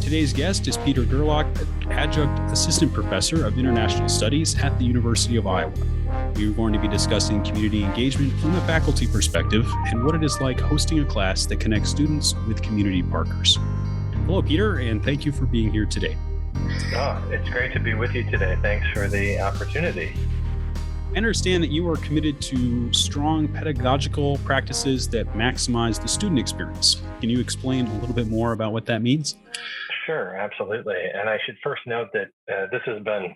Today's guest is Peter Gerlach, Adjunct Assistant Professor of International Studies at the University of Iowa. We are going to be discussing community engagement from the faculty perspective and what it is like hosting a class that connects students with community partners. Hello, Peter, and thank you for being here today. Oh, it's great to be with you today. Thanks for the opportunity. I understand that you are committed to strong pedagogical practices that maximize the student experience. Can you explain a little bit more about what that means? Sure, absolutely. And I should first note that this has been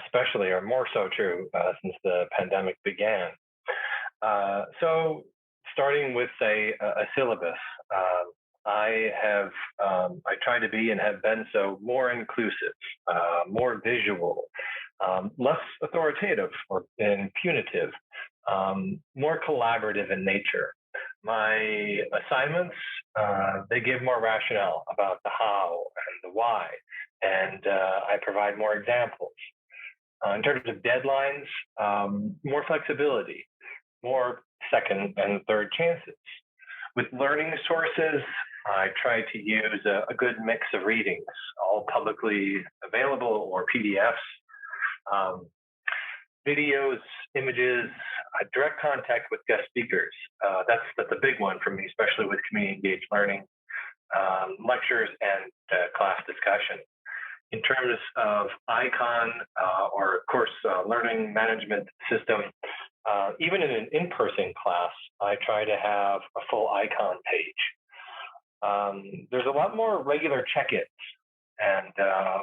especially or more so true since the pandemic began. So starting with, say, a syllabus, I try to be and have been so more inclusive, more visual, less authoritative and punitive, more collaborative in nature. My assignments, they give more rationale about the how and the why, and I provide more examples. In terms of deadlines, more flexibility, more second and third chances. With learning sources, I try to use a good mix of readings, all publicly available or PDFs, videos, images, direct contact with guest speakers. That's a big one for me, especially with community engaged learning, lectures, and class discussion. In terms of icon or course learning management system, even in an in-person class, I try to have a full icon page. There's a lot more regular check-ins and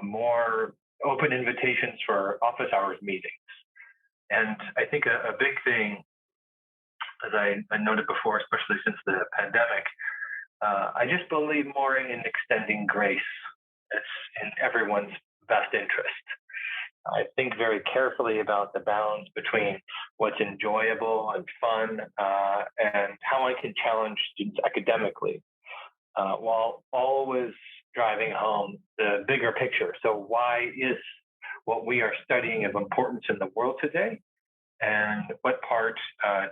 more open invitations for office hours meetings. And I think a big thing, as I noted before, especially since the pandemic, I just believe more in extending grace. It's in everyone's best interest. I think very carefully about the balance between what's enjoyable and fun and how I can challenge students academically, while always driving home the bigger picture. So why is what we are studying of importance in the world today? And what part can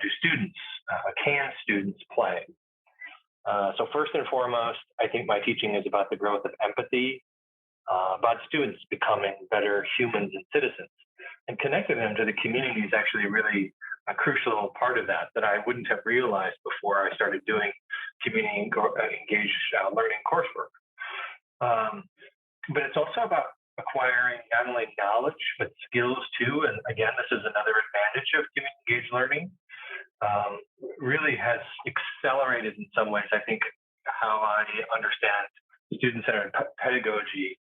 students play? So first and foremost, I think my teaching is about the growth of empathy, about students becoming better humans and citizens, and connecting them to the community is actually really a crucial part of that I wouldn't have realized before I started doing community engaged learning coursework. But it's also about acquiring not only knowledge, but skills too. And again, this is another advantage of community engaged learning. Really has accelerated in some ways, I think, how I understand student-centered pedagogy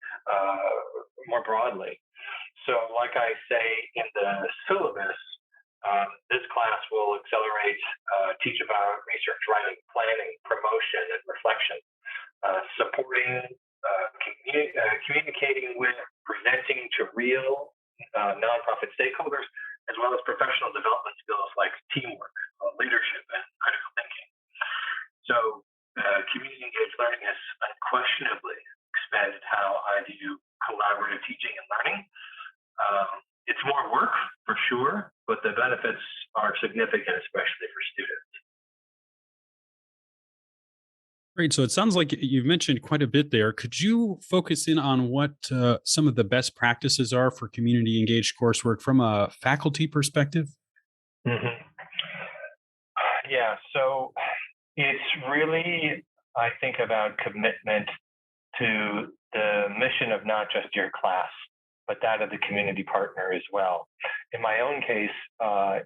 more broadly. So like I say in the syllabus, this class will teach about research, writing, planning, promotion, and reflection, supporting, communicating with, presenting to real nonprofit stakeholders, as well as professional development skills like teamwork, leadership, and critical thinking. So community engaged learning has unquestionably expanded how I view collaborative teaching and learning. It's more work for sure, but the benefits are significant, especially for students. Great. So it sounds like you've mentioned quite a bit there. Could you focus in on what some of the best practices are for community engaged coursework from a faculty perspective? Mm-hmm. Yeah, so it's really, I think, about commitment to the mission of not just your class, but that of the community partner as well. In my own case,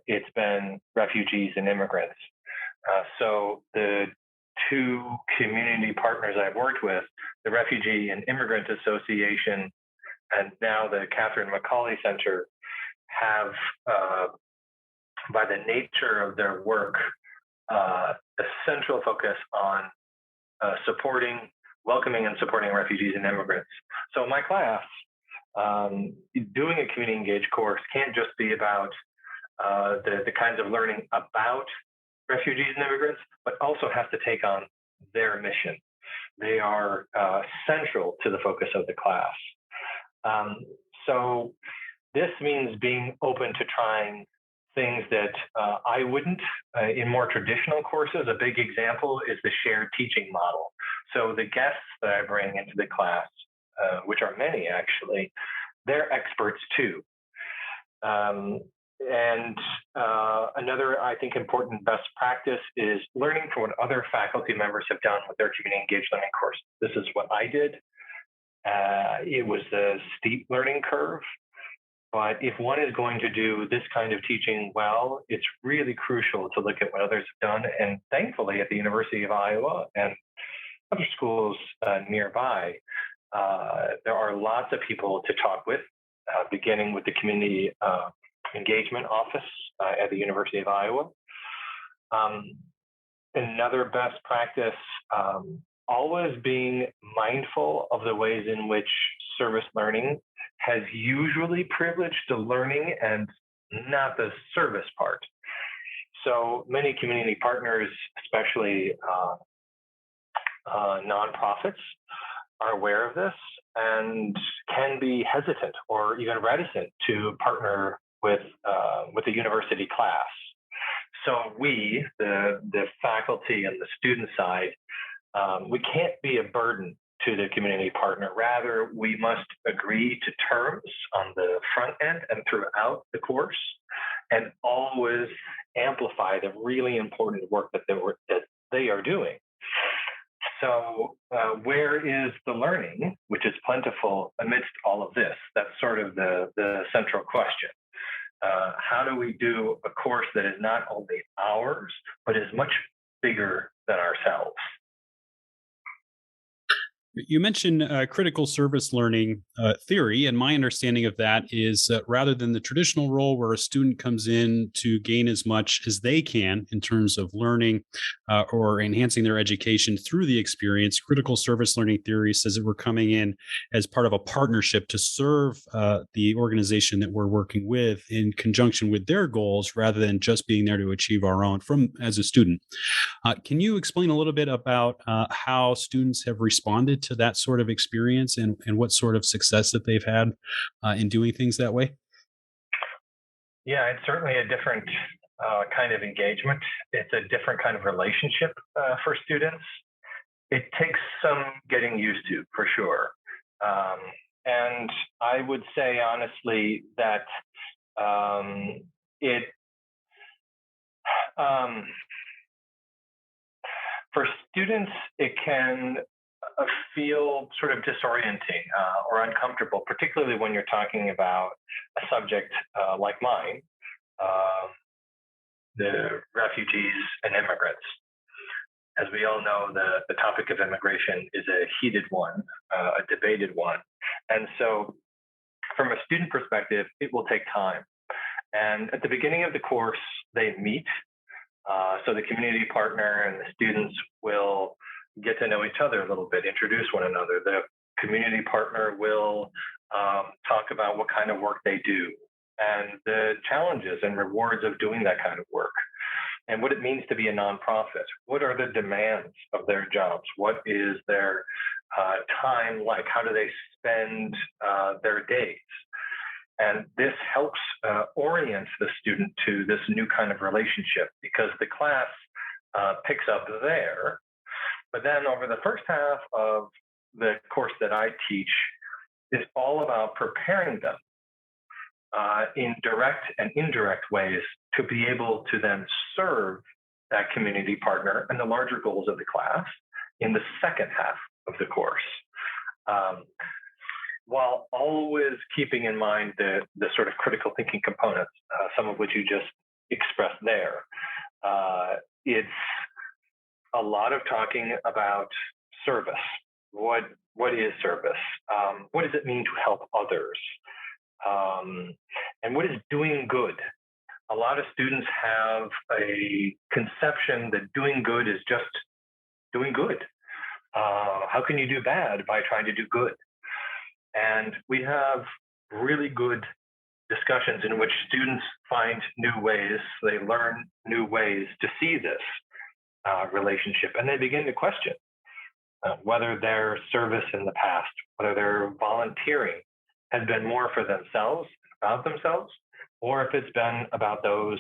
it's been refugees and immigrants. So the two community partners I've worked with, the Refugee and Immigrant Association, and now the Catherine McCauley Center, have, by the nature of their work, a central focus on welcoming and supporting refugees and immigrants. So my class, doing a community engaged course can't just be about the kinds of learning about refugees and immigrants, but also has to take on their mission. They are central to the focus of the class. So this means being open to trying things that I wouldn't in more traditional courses. A big example is the shared teaching model. So the guests that I bring into the class which are many actually, they're experts too. Um, and Another, I think, important best practice is learning from what other faculty members have done with their community engaged learning course. This is what I did. It was a steep learning curve, but if one is going to do this kind of teaching well, it's really crucial to look at what others have done. And thankfully, at the University of Iowa and other schools nearby, there are lots of people to talk with, beginning with the community engagement office at the University of Iowa. Um, Another best practice, always being mindful of the ways in which service learning has usually privileged the learning and not the service part. So many community partners, especially nonprofits, are aware of this and can be hesitant or even reticent to partner with a university class. So we, the faculty and the student side, we can't be a burden to the community partner. Rather, we must agree to terms on the front end and throughout the course, and always amplify the really important work that they are doing. So, where is the learning, which is plentiful amidst all of this? That's sort of the central question. How do we do a course that is not only ours, but is much bigger than ourselves? You mentioned critical service learning theory, and my understanding of that is rather than the traditional role where a student comes in to gain as much as they can in terms of learning or enhancing their education through the experience, critical service learning theory says that we're coming in as part of a partnership to serve the organization that we're working with in conjunction with their goals rather than just being there to achieve our own from as a student. Can you explain a little bit about how students have responded to that sort of experience and what sort of success that they've had in doing things that way? Yeah, it's certainly a different kind of engagement. It's a different kind of relationship for students. It takes some getting used to, for sure. Um, and I would say honestly that it um, for students it can feel sort of disorienting or uncomfortable, particularly when you're talking about a subject like mine, uh, the refugees and immigrants. As we all know, the topic of immigration is a heated one, a debated one. And so, from a student perspective, it will take time. And at the beginning of the course, they meet. So the community partner and the students will get to know each other a little bit, introduce one another. The community partner will talk about what kind of work they do and the challenges and rewards of doing that kind of work and what it means to be a nonprofit. What are the demands of their jobs? What is their time like? How do they spend their days? And this helps orient the student to this new kind of relationship because the class picks up there. But then over the first half of the course that I teach is all about preparing them in direct and indirect ways to be able to then serve that community partner and the larger goals of the class in the second half of the course. While always keeping in mind the sort of critical thinking components, some of which you just expressed there. It's a lot of talking about service. What is service? What does it mean to help others? And what is doing good? A lot of students have a conception that doing good is just doing good. How can you do bad by trying to do good? And we have really good discussions in which students find new ways, they learn new ways to see this relationship, and they begin to question whether their service in the past, whether their volunteering has been more for themselves, about themselves, or if it's been about those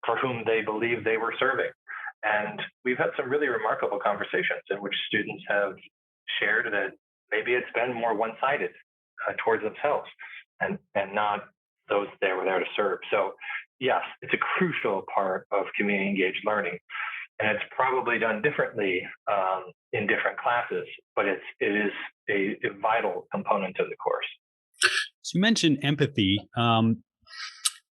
for whom they believe they were serving. And we've had some really remarkable conversations in which students have shared that Maybe it's been more one-sided towards themselves and not those they were there to serve. So yes, it's a crucial part of community engaged learning, and it's probably done differently in different classes, but it is a vital component of the course. So you mentioned empathy.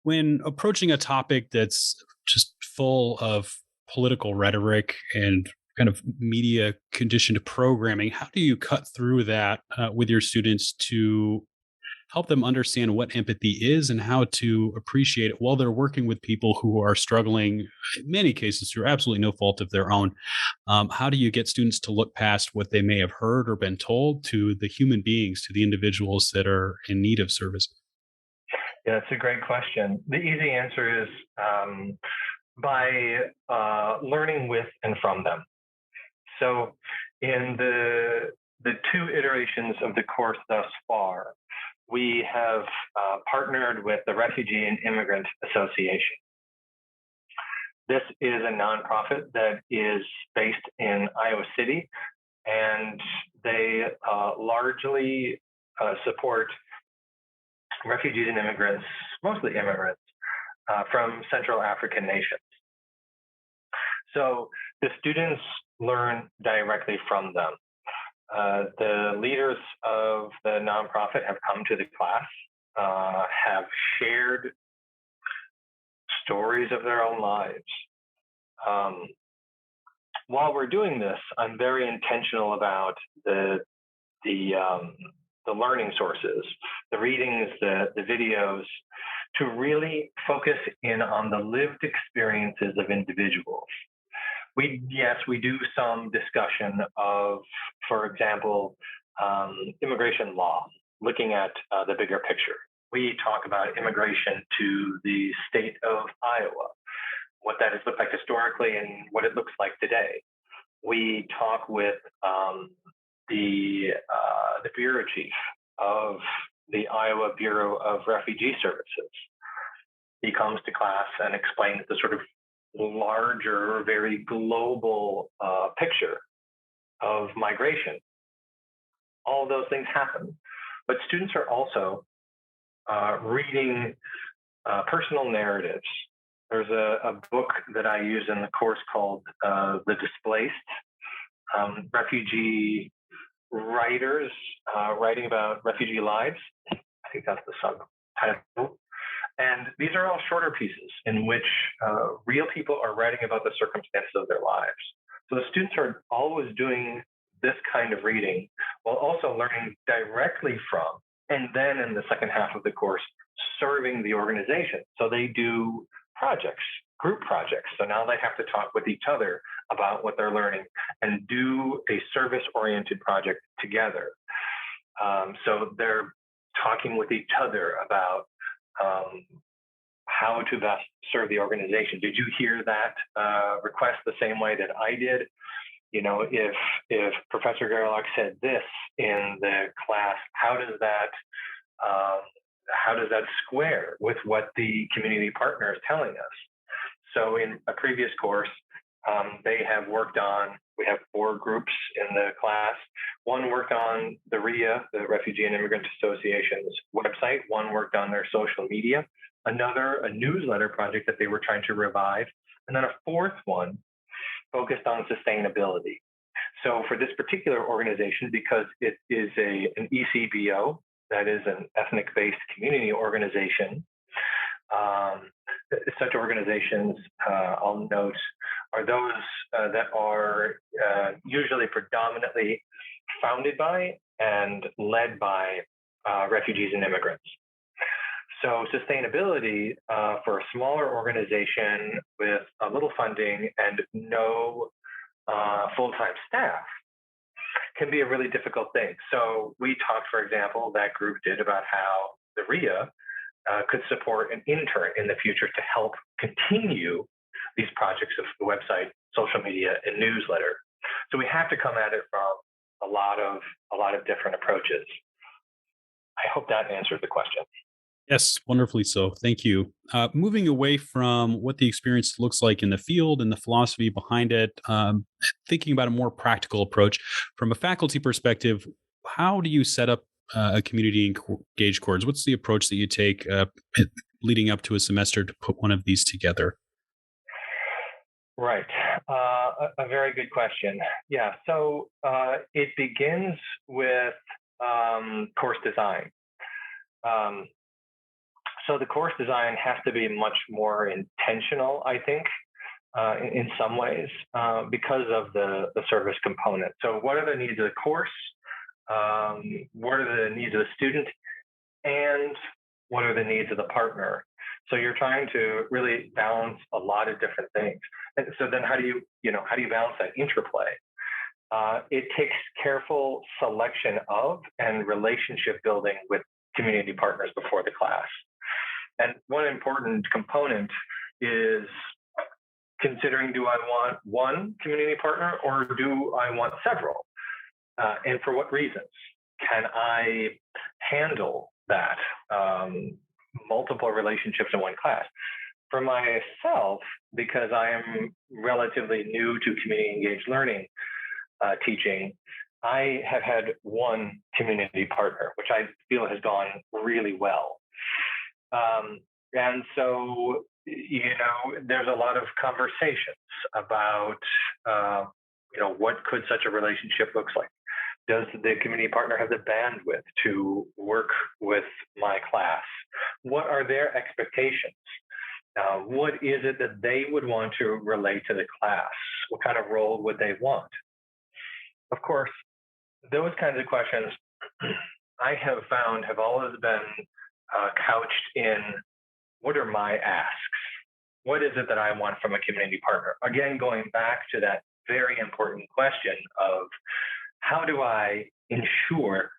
When approaching a topic that's just full of political rhetoric and kind of media conditioned programming, how do you cut through that with your students to help them understand what empathy is and how to appreciate it while they're working with people who are struggling, in many cases, through absolutely no fault of their own? How do you get students to look past what they may have heard or been told to the human beings, to the individuals that are in need of service? Yeah, that's a great question. The easy answer is by learning with and from them. So, in the two iterations of the course thus far, we have partnered with the Refugee and Immigrant Association. This is a nonprofit that is based in Iowa City, and they largely support refugees and immigrants, mostly immigrants, from Central African nations. So the students learn directly from them. The leaders of the nonprofit have come to the class, have shared stories of their own lives. While we're doing this, I'm very intentional about the learning sources, the readings, the videos, to really focus in on the lived experiences of individuals. We do some discussion of, for example, immigration law, looking at the bigger picture. We talk about immigration to the state of Iowa, what that has looked like historically and what it looks like today. We talk with the bureau chief of the Iowa Bureau of Refugee Services. He comes to class and explains the sort of larger, very global picture of migration. All of those things happen, but students are also reading personal narratives. There's a book that I use in the course called The Displaced, refugee writers writing about refugee lives. I think that's the subtitle. And these are all shorter pieces in which real people are writing about the circumstances of their lives. So the students are always doing this kind of reading while also learning directly from, and then in the second half of the course, serving the organization. So they do projects, group projects. So now they have to talk with each other about what they're learning and do a service-oriented project together. So they're talking with each other about how to best serve the organization. Did you hear that request the same way that I did? You know, if Professor Gerlach said this in the class, how does that square with what the community partner is telling us? So in a previous course, we have 4 groups in the class. One worked on the RIA, the Refugee and Immigrant Association's website. One worked on their social media. Another, a newsletter project that they were trying to revive. And then a 4th one focused on sustainability. So for this particular organization, because it is an ECBO, that is an ethnic-based community organization, such organizations, I'll note, are those that are usually predominantly founded by and led by refugees and immigrants. So sustainability for a smaller organization with a little funding and no full-time staff can be a really difficult thing. So we talked, for example, that group did about how the RIA could support an intern in the future to help continue these projects of the website, social media, and newsletter. So we have to come at it from a lot of different approaches. I hope that answered the question. Yes, wonderfully so. Thank you. Moving away from what the experience looks like in the field and the philosophy behind it, thinking about a more practical approach from a faculty perspective, how do you set up a community engaged course? What's the approach that you take leading up to a semester to put one of these together? Right. A very good question. Yeah. So it begins with course design. Um, so the course design has to be much more intentional, I think, in some ways, because of the service component. So what are the needs of the course? What are the needs of the student? And what are the needs of the partner? So you're trying to really balance a lot of different things. And so then how do you balance that interplay? It takes careful selection of and relationship building with community partners before the class. And one important component is considering, do I want one community partner or do I want several? And for what reasons? Can I handle that? Multiple relationships in one class. For myself, because I am relatively new to community engaged learning teaching, I have had one community partner, which I feel has gone really well. And so, there's a lot of conversations about, what could such a relationship look like? Does the community partner have the bandwidth to work with my class? What are their expectations? What is it that they would want to relate to the class? What kind of role would they want? Of course, those kinds of questions I have found have always been couched in, what are my asks? What is it that I want from a community partner? Again, going back to that very important question of, how do I ensure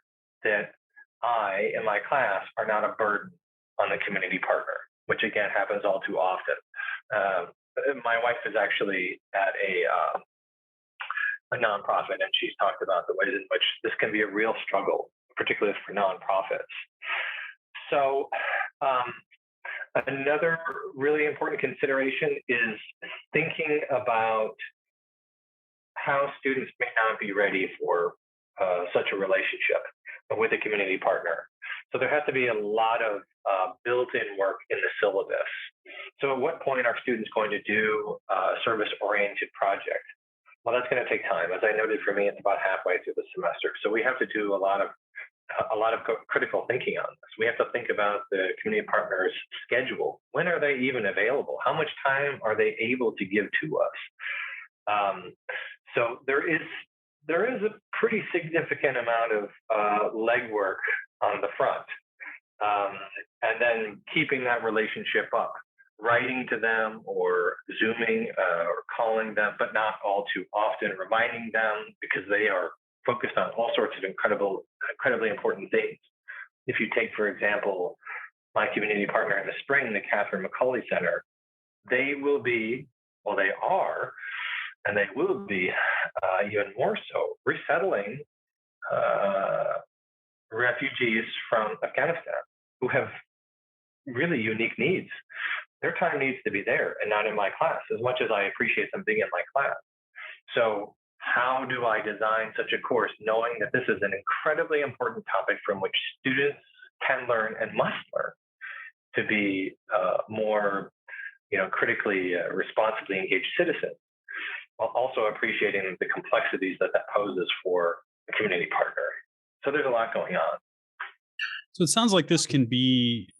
that I and my class are not a burden on the community partner, which again happens all too often. My wife is actually at a nonprofit, and she's talked about the ways in which this can be a real struggle, particularly for nonprofits. So another really important consideration is thinking about how students may not be ready for such a relationship with a community partner. So there has to be a lot of built-in work in the syllabus. So at what point are students going to do a service-oriented project? Well, that's going to take time. As I noted, for me, it's about halfway through the semester. So we have to do a lot of critical thinking on this. We have to think about the community partner's schedule. When are they even available? How much time are they able to give to us? So there is a pretty significant amount of legwork on the front, and then keeping that relationship up, writing to them or Zooming or calling them, but not all too often, reminding them, because they are focused on all sorts of incredibly important things. If you take, for example, my community partner in the spring, the Catherine McCauley Center, they are, and they will be even more so, resettling refugees from Afghanistan who have really unique needs. Their time needs to be there and not in my class, as much as I appreciate them being in my class. So how do I design such a course knowing that this is an incredibly important topic from which students can learn and must learn to be more critically, responsibly engaged citizens, while also appreciating the complexities that poses for a community partner. So there's a lot going on. So it sounds like this can be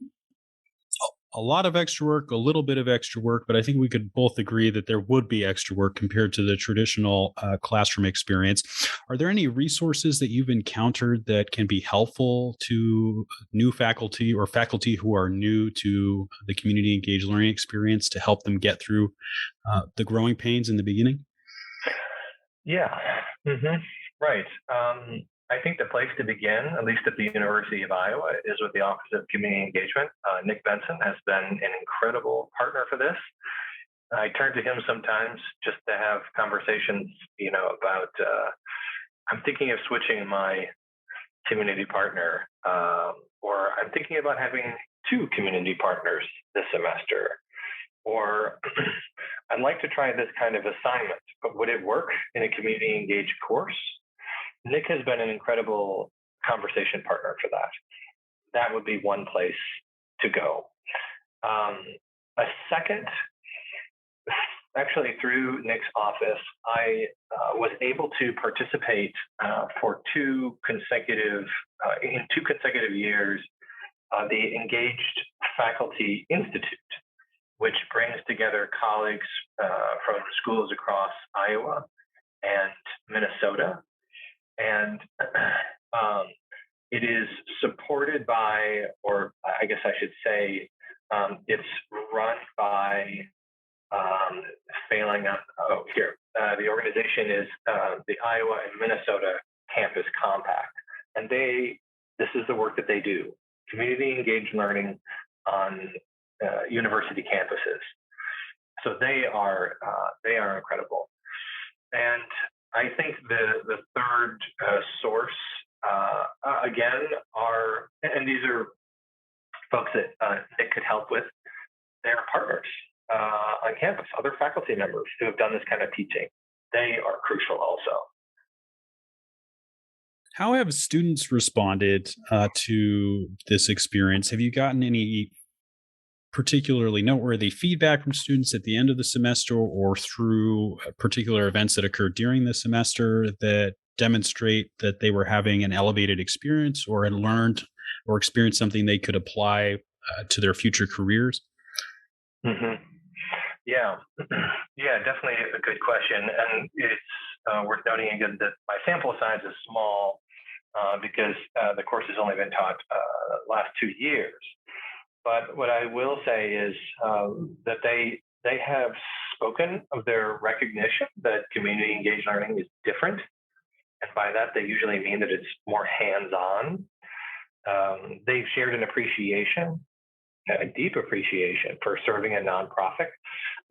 a lot of extra work, a little bit of extra work, but I think we could both agree that there would be extra work compared to the traditional classroom experience. Are there any resources that you've encountered that can be helpful to new faculty or faculty who are new to the community engaged learning experience to help them get through the growing pains in the beginning? Yeah, right. I think the place to begin, at least at the University of Iowa, is with the Office of Community Engagement. Nick Benson has been an incredible partner for this. I turn to him sometimes just to have conversations, about, I'm thinking of switching my community partner, or I'm thinking about having two community partners this semester, or I'd like to try this kind of assignment, but would it work in a community engaged course? Nick has been an incredible conversation partner for that. That would be one place to go. Um, a second, actually through Nick's office, I was able to participate for in 2 consecutive years, the Engaged Faculty Institute, which brings together colleagues from schools across Iowa and Minnesota. And it is supported by, or I guess I should say, it's run by, the organization is the Iowa and Minnesota Campus Compact. And this is the work that they do, community engaged learning on university campuses. So they are incredible. And I think the third source, again, and these are folks that Nick could help with, they're partners on campus, other faculty members who have done this kind of teaching. They are crucial also. How have students responded to this experience? Have you gotten any particularly noteworthy feedback from students at the end of the semester or through particular events that occurred during the semester that demonstrate that they were having an elevated experience or had learned or experienced something they could apply to their future careers? Mm-hmm. Yeah, yeah, definitely a good question. And it's worth noting again that my sample size is small because the course has only been taught last 2 years. But what I will say is that they have spoken of their recognition that community engaged learning is different. And by that, they usually mean that it's more hands-on. They've shared an appreciation, a deep appreciation for serving a nonprofit.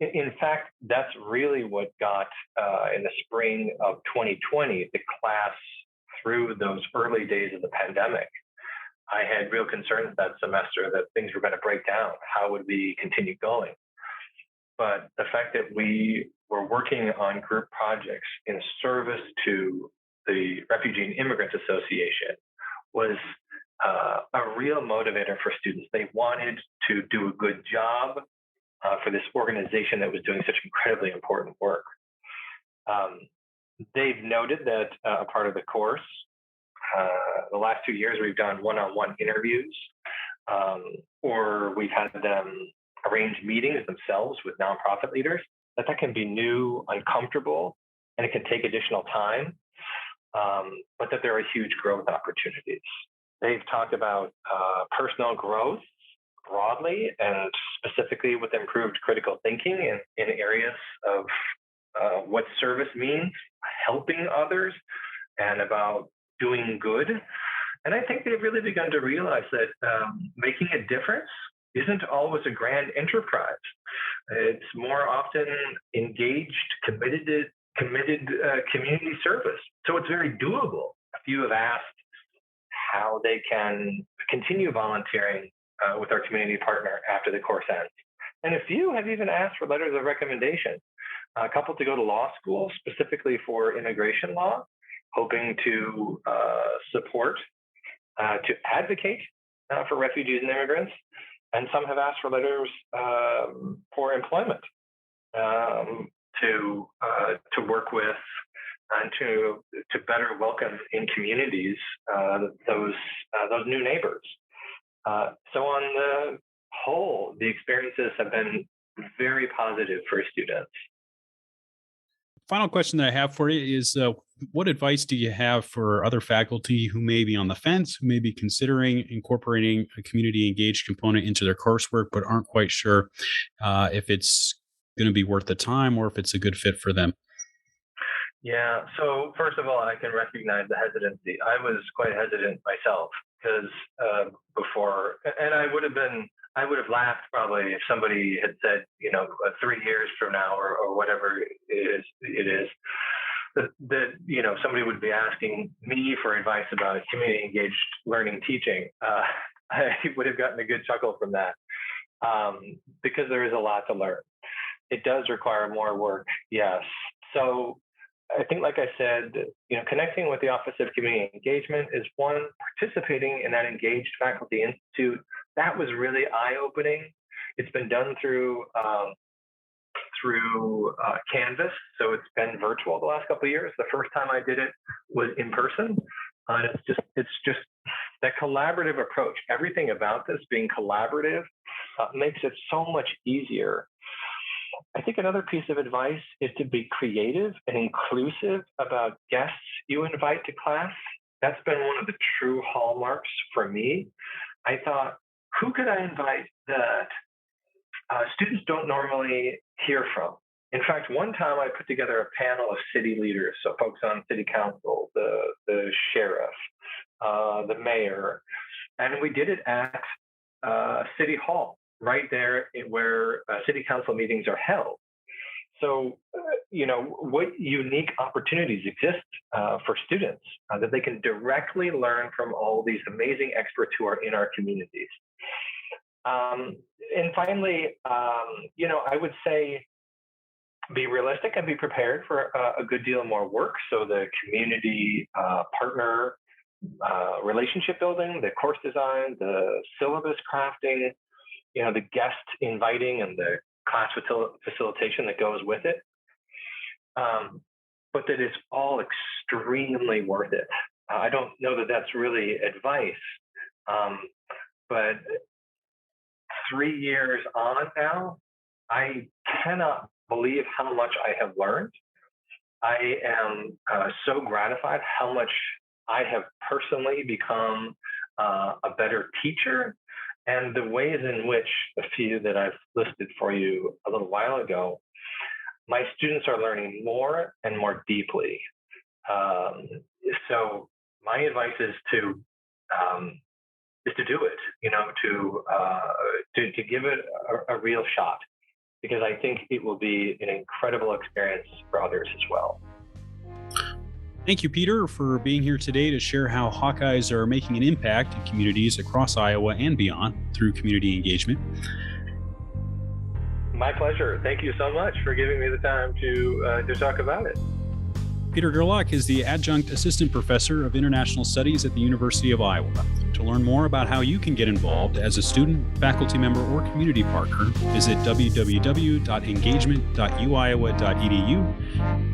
In fact, that's really what got in the spring of 2020 the class through those early days of the pandemic. I had real concerns that semester that things were going to break down. How would we continue going? But the fact that we were working on group projects in service to the Refugee and Immigrant Association was a real motivator for students. They wanted to do a good job for this organization that was doing such incredibly important work. They've noted that a part of the course, the last 2 years, we've done one-on-one interviews, or we've had them arrange meetings themselves with nonprofit leaders, that can be new, uncomfortable, and it can take additional time, but that there are huge growth opportunities. They've talked about personal growth broadly and specifically with improved critical thinking in areas of what service means, helping others, and about doing good. And I think they've really begun to realize that making a difference isn't always a grand enterprise. It's more often engaged, committed community service. So it's very doable. A few have asked how they can continue volunteering with our community partner after the course ends. And a few have even asked for letters of recommendation. A couple to go to law school, specifically for immigration law, hoping to support, to advocate for refugees and immigrants. And some have asked for letters for employment to work with and to better welcome in communities those new neighbors. So on the whole, the experiences have been very positive for students. Final question that I have for you is what advice do you have for other faculty who may be on the fence, who may be considering incorporating a community engaged component into their coursework, but aren't quite sure if it's going to be worth the time or if it's a good fit for them? Yeah, so first of all, I can recognize the hesitancy. I was quite hesitant myself because before, and I would have laughed probably if somebody had said, 3 years from now or whatever it is, that somebody would be asking me for advice about community engaged learning teaching. I would have gotten a good chuckle from that because there is a lot to learn. It does require more work, yes. So I think, like I said, connecting with the Office of Community Engagement is one. Participating in that Engaged Faculty Institute, that was really eye-opening. It's been done through Canvas, so it's been virtual the last couple of years. The first time I did it was in person. It's just that collaborative approach. Everything about this being collaborative makes it so much easier. I think another piece of advice is to be creative and inclusive about guests you invite to class. That's been one of the true hallmarks for me. I thought, who could I invite that students don't normally hear from? In fact, one time I put together a panel of city leaders, so folks on city council, the sheriff, the mayor, and we did it at City Hall, right there where city council meetings are held. So, what unique opportunities exist for students that they can directly learn from all these amazing experts who are in our communities. And finally, I would say be realistic and be prepared for a good deal more work. So the community partner relationship building, the course design, the syllabus crafting, the guest inviting and the class facilitation that goes with it. But that it's all extremely worth it. I don't know that that's really advice, but 3 years on now, I cannot believe how much I have learned. I am so gratified how much I have personally become a better teacher, and the ways in which a few that I've listed for you a little while ago, my students are learning more and more deeply. So my advice is to do it, to give it a real shot, because I think it will be an incredible experience for others as well. Thank you, Peter, for being here today to share how Hawkeyes are making an impact in communities across Iowa and beyond through community engagement. My pleasure. Thank you so much for giving me the time to talk about it. Peter Gerlach is the Adjunct Assistant Professor of International Studies at the University of Iowa. To learn more about how you can get involved as a student, faculty member, or community partner, visit www.engagement.uiowa.edu